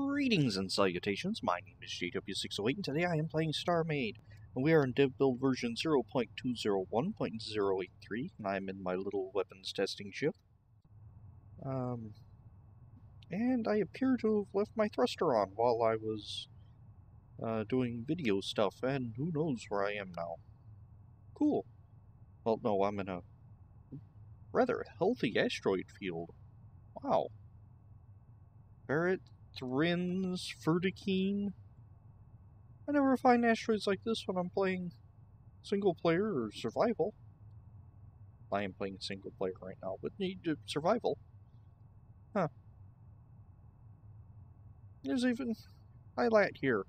Greetings and salutations, my name is JW608 and today I am playing Starmade. And we are in dev build version 0.201.083 and I'm in my little weapons testing ship. And I appear to have left my thruster on while I was doing video stuff, and who knows where I am now. Cool. Well, no, I'm in a rather healthy asteroid field. Wow. Barrett, Thrins, Ferdikine. I never find asteroids like this when I'm playing single player or survival. I am playing single player right now, but need survival. Huh. There's even highlight here.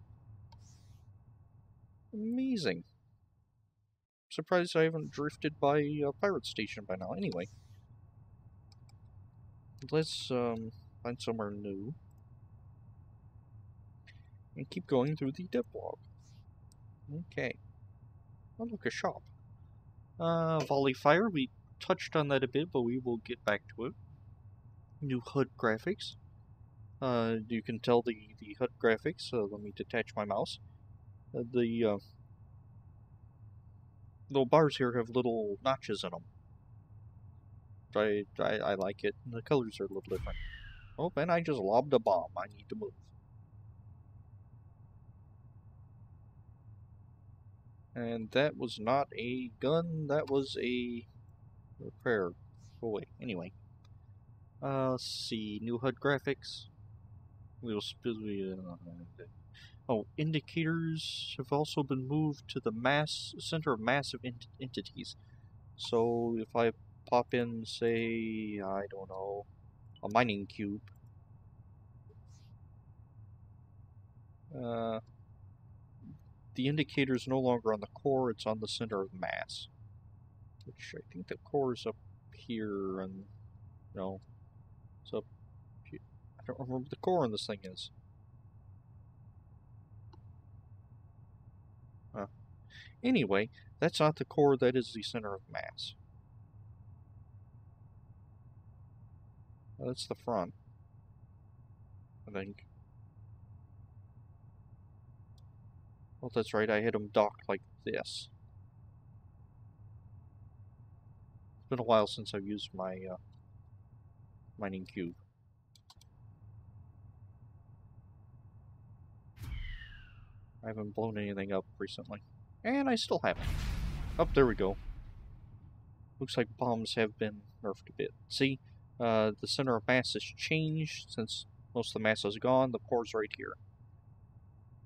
Amazing. Surprised I haven't drifted by a pirate station by now. Anyway. Let's find somewhere new. And keep going through the dev log. Okay. Oh, look, a shop. Volley fire, we touched on that a bit, but we will get back to it. New HUD graphics. You can tell the HUD graphics. Let me detach my mouse. The little bars here have little notches in them. I like it. The colors are a little different. Oh, and I just lobbed a bomb. I need to move. And that was not a gun. That was a repair. Oh wait. Anyway. Let's see. New HUD graphics. Oh, indicators have also been moved to the center of massive entities. So if I pop in, say, I don't know, a mining cube, the indicator is no longer on the core, it's on the center of mass. Which I think the core is up here, and no, it's up here. I don't remember what the core on this thing is. Anyway, that's not the core, that is the center of mass. That's the front, I think. Well, that's right, I had them docked like this. It's been a while since I've used my mining cube. I haven't blown anything up recently. And I still haven't. Oh, there we go. Looks like bombs have been nerfed a bit. See, the center of mass has changed since most of the mass is gone. The core's right here.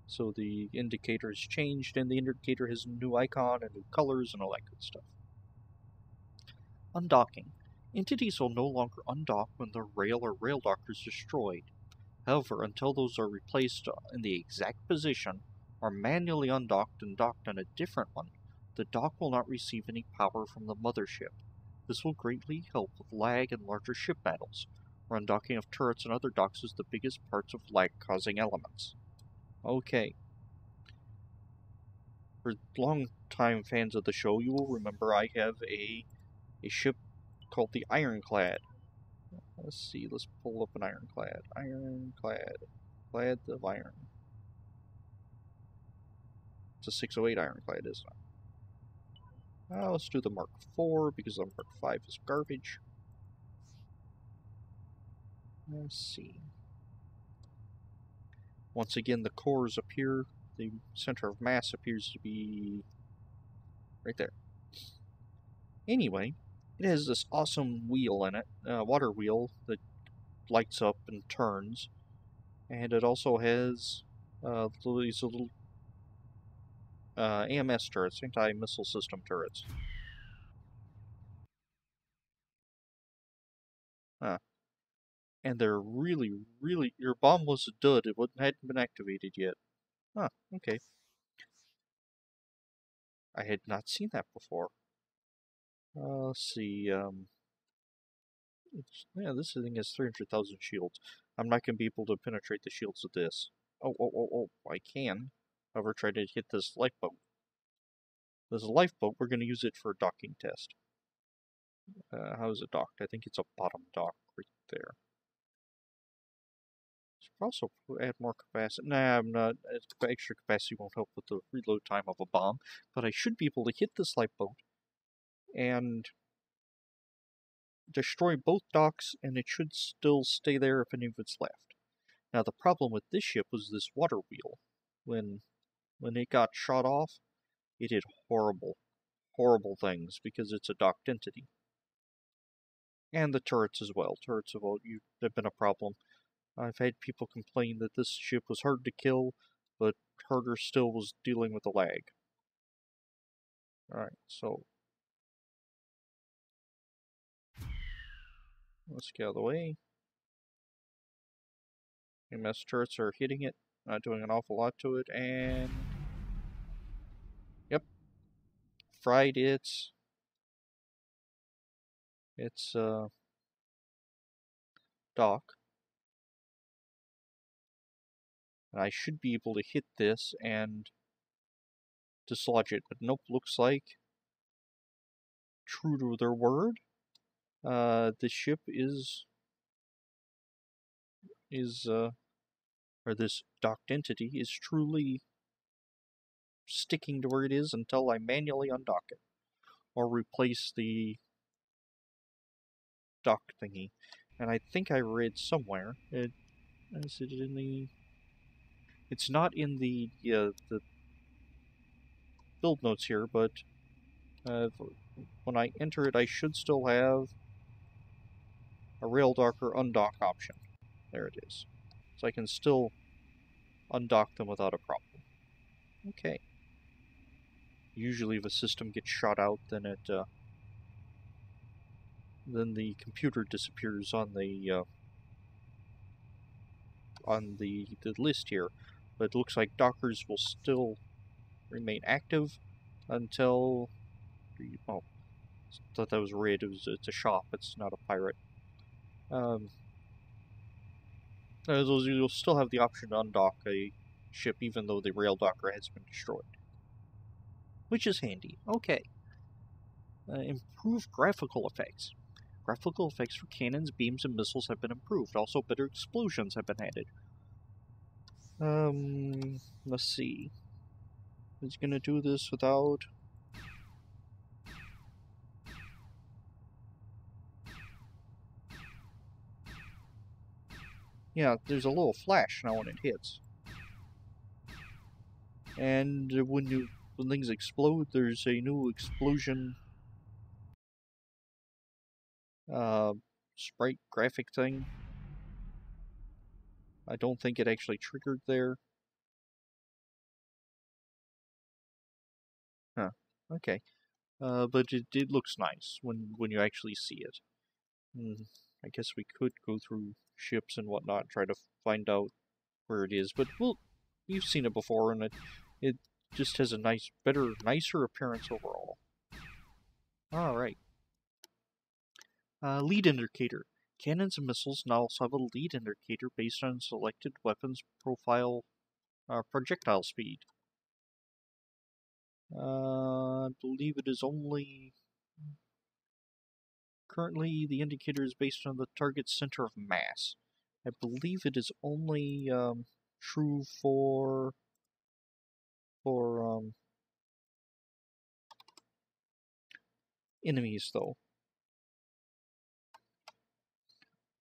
So the indicator has changed, and the indicator has a new icon and new colors and all that good stuff. Undocking. Entities will no longer undock when the rail or rail docker is destroyed. However, until those are replaced in the exact position, or manually undocked and docked on a different one, the dock will not receive any power from the mothership. This will greatly help with lag and larger ship battles, where undocking of turrets and other docks is the biggest parts of lag-causing elements. Okay. For long-time fans of the show, you will remember I have a ship called the Ironclad. Let's see, let's pull up an Ironclad. Ironclad. Clad of iron. It's a 608 Ironclad, isn't it? Let's do the Mark IV because the Mark V is garbage. Let's see. Once again, the cores appear. The center of mass appears to be right there. Anyway, it has this awesome wheel in it, water wheel that lights up and turns, and it also has these little AMS turrets, anti-missile system turrets. And they're really, your bomb was a dud, it hadn't been activated yet. Okay. I had not seen that before. Let's see, yeah, this thing has 300,000 shields. I'm not going to be able to penetrate the shields of this. Oh, I can. However, try to hit this lifeboat. This lifeboat, we're going to use it for a docking test. How is it docked? I think it's a bottom dock right there. Should also add more capacity. Nah, I'm not. Extra capacity won't help with the reload time of a bomb, but I should be able to hit this lifeboat and destroy both docks, and it should still stay there if any of it's left. Now, the problem with this ship was this water wheel. When it got shot off, it did horrible, horrible things because it's a docked entity. And the turrets as well. Turrets have been a problem. I've had people complain that this ship was hard to kill, but harder still was dealing with the lag. Alright, so let's get out of the way. MS turrets are hitting it, not doing an awful lot to it, and yep, fried its dock. And I should be able to hit this and dislodge it, but nope, looks like, true to their word, the ship or this docked entity is truly sticking to where it is until I manually undock it, or replace the dock thingy. And I think I read somewhere, is it in the... It's not in the build notes here, but when I enter it, I should still have a rail dock or undock option. There it is. So I can still undock them without a problem. Okay. Usually if a system gets shot out, then then the computer disappears on the list here. But it looks like dockers will still remain active until... Oh, I thought that was red. It's a shop. It's not a pirate. You'll still have the option to undock a ship even though the rail docker has been destroyed. Which is handy. Okay. Improve graphical effects. Graphical effects for cannons, beams, and missiles have been improved. Also, better explosions have been added. Let's see. It's gonna do this without... Yeah, there's a little flash now when it hits. And when things explode, there's a new explosion sprite graphic thing. I don't think it actually triggered there. Huh. Okay. But it looks nice when you actually see it. I guess we could go through ships and whatnot and try to find out where it is, but we've seen it before, and it just has a nicer appearance overall. Alright. Lead indicator. Cannons and missiles now also have a lead indicator based on selected weapons profile projectile speed. I believe it is only... Currently, the indicator is based on the target's center of mass. I believe it is only true for enemies, though.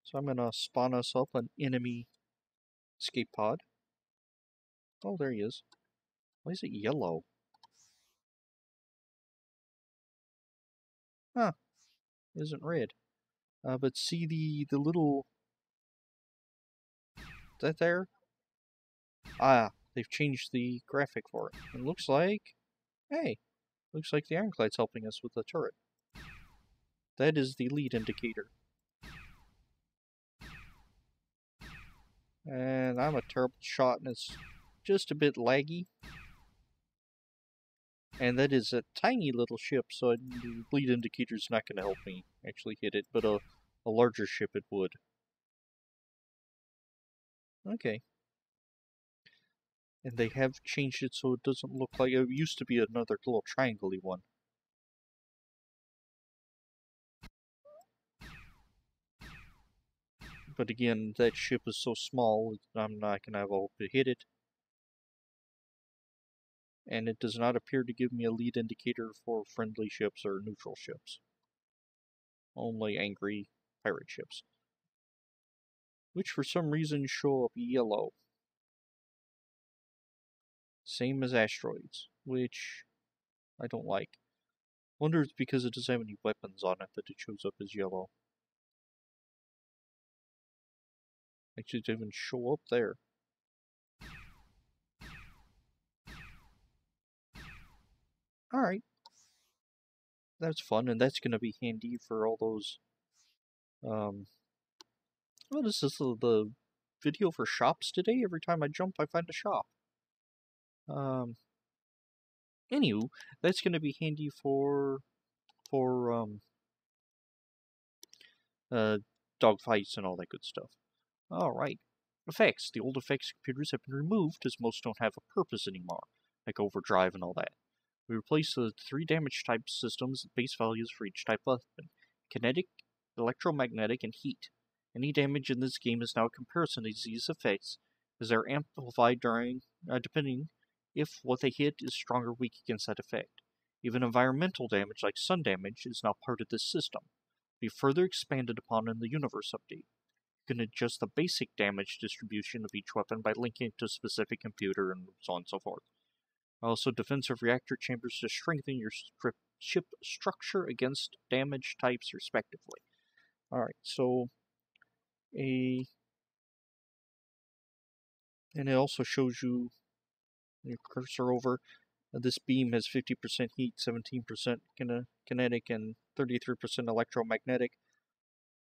So I'm gonna spawn us up an enemy escape pod. Oh, there he is. Why is it yellow? Huh. It isn't red. But see the little... that there? Ah, they've changed the graphic for it. It looks like... Hey, looks like the ironclad's helping us with the turret. That is the lead indicator. And I'm a terrible shot, and it's just a bit laggy. And that is a tiny little ship, so the lead indicator's not going to help me actually hit it, but a larger ship it would. Okay. And they have changed it so it doesn't look like... It used to be another little triangle-y one. But again, that ship is so small, I'm not going to have a hope to hit it. And it does not appear to give me a lead indicator for friendly ships or neutral ships. Only angry pirate ships. Which for some reason show up yellow. Same as asteroids, which I don't like. Wonder if it's because it doesn't have any weapons on it that it shows up as yellow. Actually, it doesn't even show up there. Alright. That's fun, and that's going to be handy for all those... Well, this is the video for shops today. Every time I jump, I find a shop. Anywho, that's going to be handy for dogfights and all that good stuff. Alright. Effects. The old effects computers have been removed as most don't have a purpose anymore, like overdrive and all that. We replaced the 3 damage type systems with base values for each type weapon: kinetic, electromagnetic, and heat. Any damage in this game is now a comparison of these effects, as they are amplified depending if what they hit is strong or weak against that effect. Even environmental damage like sun damage is now part of this system. Be further expanded upon in the universe update. You can adjust the basic damage distribution of each weapon by linking it to a specific computer and so on and so forth. Also, defensive reactor chambers to strengthen your ship structure against damage types respectively. Alright, so and it also shows you your cursor over. This beam has 50% heat, 17% kinetic, and 33% electromagnetic.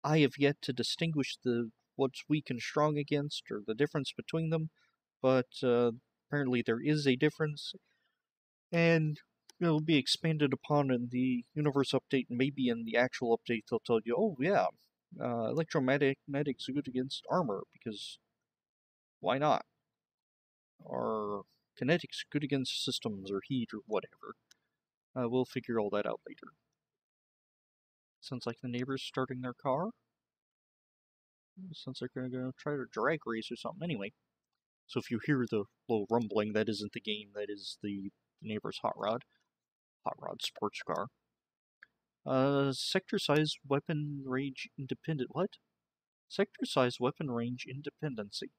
I have yet to distinguish what's weak and strong against, or the difference between them, but apparently there is a difference, and it'll be expanded upon in the universe update, and maybe in the actual update they'll tell you, oh yeah, electromagnetics are good against armor, because why not? Or kinetics good against systems or heat or whatever. We'll figure all that out later. Sounds like the neighbor's starting their car. Sounds like they're going to try to drag race or something. Anyway, so if you hear the little rumbling, that isn't the game, that is the neighbor's hot rod sports car. Sector size weapon range independent. What? Sector size weapon range independency.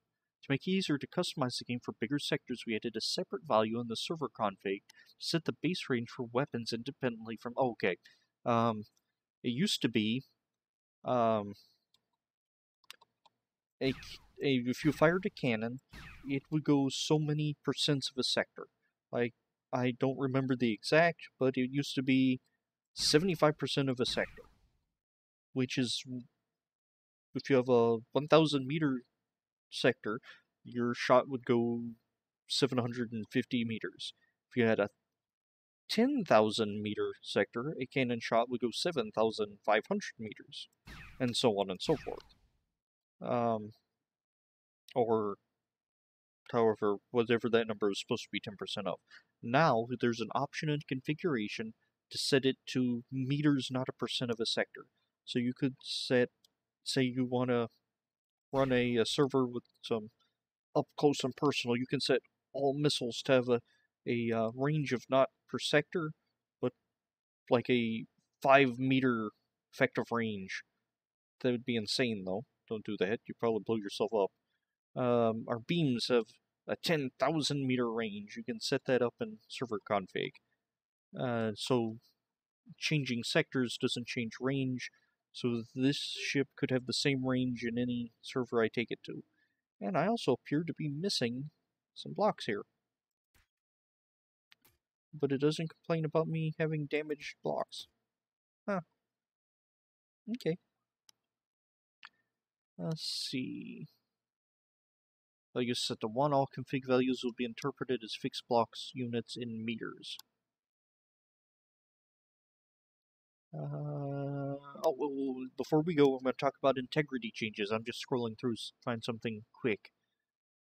To make it easier to customize the game for bigger sectors, we added a separate value in the server config to set the base range for weapons independently from... Oh, okay. It used to be... if you fired a cannon, it would go so many percents of a sector. Like, I don't remember the exact, but it used to be 75% of a sector. Which is... If you have a 1,000 meter sector, your shot would go 750 meters. If you had a 10,000 meter sector, a cannon shot would go 7,500 meters, and so on and so forth. Or however, whatever that number is supposed to be 10% of. Now, there's an option in configuration to set it to meters, not a percent of a sector. So you could say you want to run a server with some up close and personal. You can set all missiles to have a range of not per sector, but like a 5-meter effective range. That would be insane, though. Don't do that. You probably blow yourself up. Our beams have a 10,000 meter range. You can set that up in server config. So changing sectors doesn't change range. So this ship could have the same range in any server I take it to. And I also appear to be missing some blocks here. But it doesn't complain about me having damaged blocks. Huh. Okay. Let's see. Like I said, the one all config values will be interpreted as fixed blocks units in meters. Before we go, I'm going to talk about integrity changes. I'm just scrolling through to find something quick.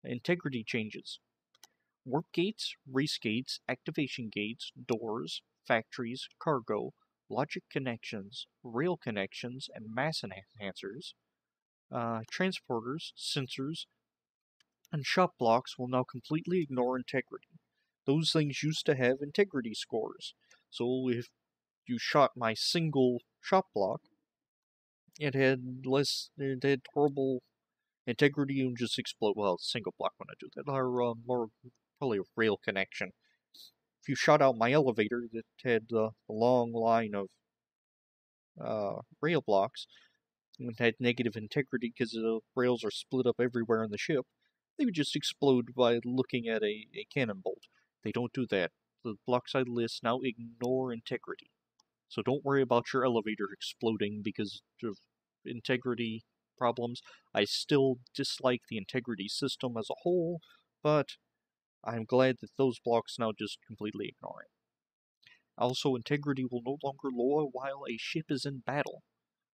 Integrity changes. Warp gates, race gates, activation gates, doors, factories, cargo, logic connections, rail connections, and mass enhancers transporters, sensors, and shop blocks will now completely ignore integrity. Those things used to have integrity scores. So if you shot my single shop block, it had horrible integrity and just explode. Well, single block when I do that, or more probably a rail connection. If you shot out my elevator that had a long line of rail blocks and had negative integrity because the rails are split up everywhere in the ship, they would just explode by looking at a cannon bolt. They don't do that. The blockside lists now ignore integrity. So don't worry about your elevator exploding because of integrity problems. I still dislike the integrity system as a whole, but I'm glad that those blocks now just completely ignore it. Also, integrity will no longer lower while a ship is in battle.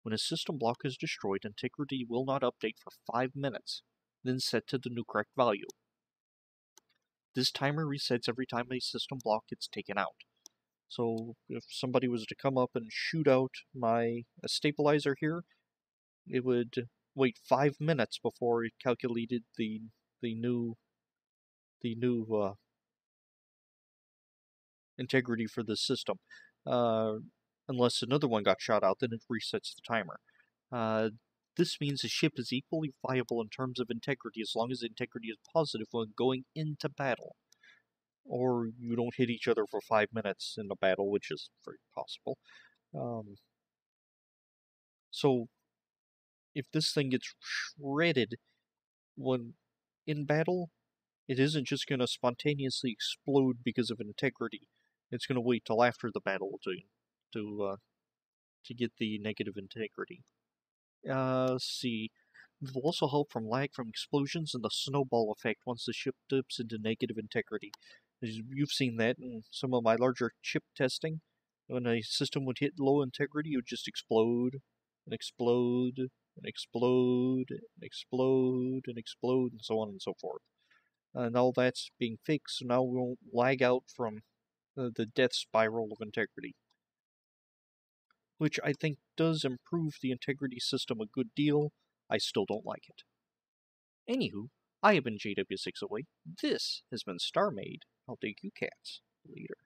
When a system block is destroyed, integrity will not update for 5 minutes, then set to the new correct value. This timer resets every time a system block gets taken out. So if somebody was to come up and shoot out my stabilizer here, it would wait 5 minutes before it calculated the new integrity for the system. Unless another one got shot out, then it resets the timer. This means the ship is equally viable in terms of integrity as long as the integrity is positive when going into battle. Or you don't hit each other for 5 minutes in a battle, which is very possible. So, if this thing gets shredded when in battle, it isn't just going to spontaneously explode because of integrity. It's going to wait till after the battle to get the negative integrity. Let's see. It will also help from lag from explosions and the snowball effect once the ship dips into negative integrity. You've seen that in some of my larger chip testing. When a system would hit low integrity, it would just explode, and explode, and explode, and explode, and explode, and so on and so forth. And all that's being fixed, so now we won't lag out from the death spiral of integrity. Which I think does improve the integrity system a good deal. I still don't like it. Anywho, I have been JW608. This has been Starmade. I'll take you cats later.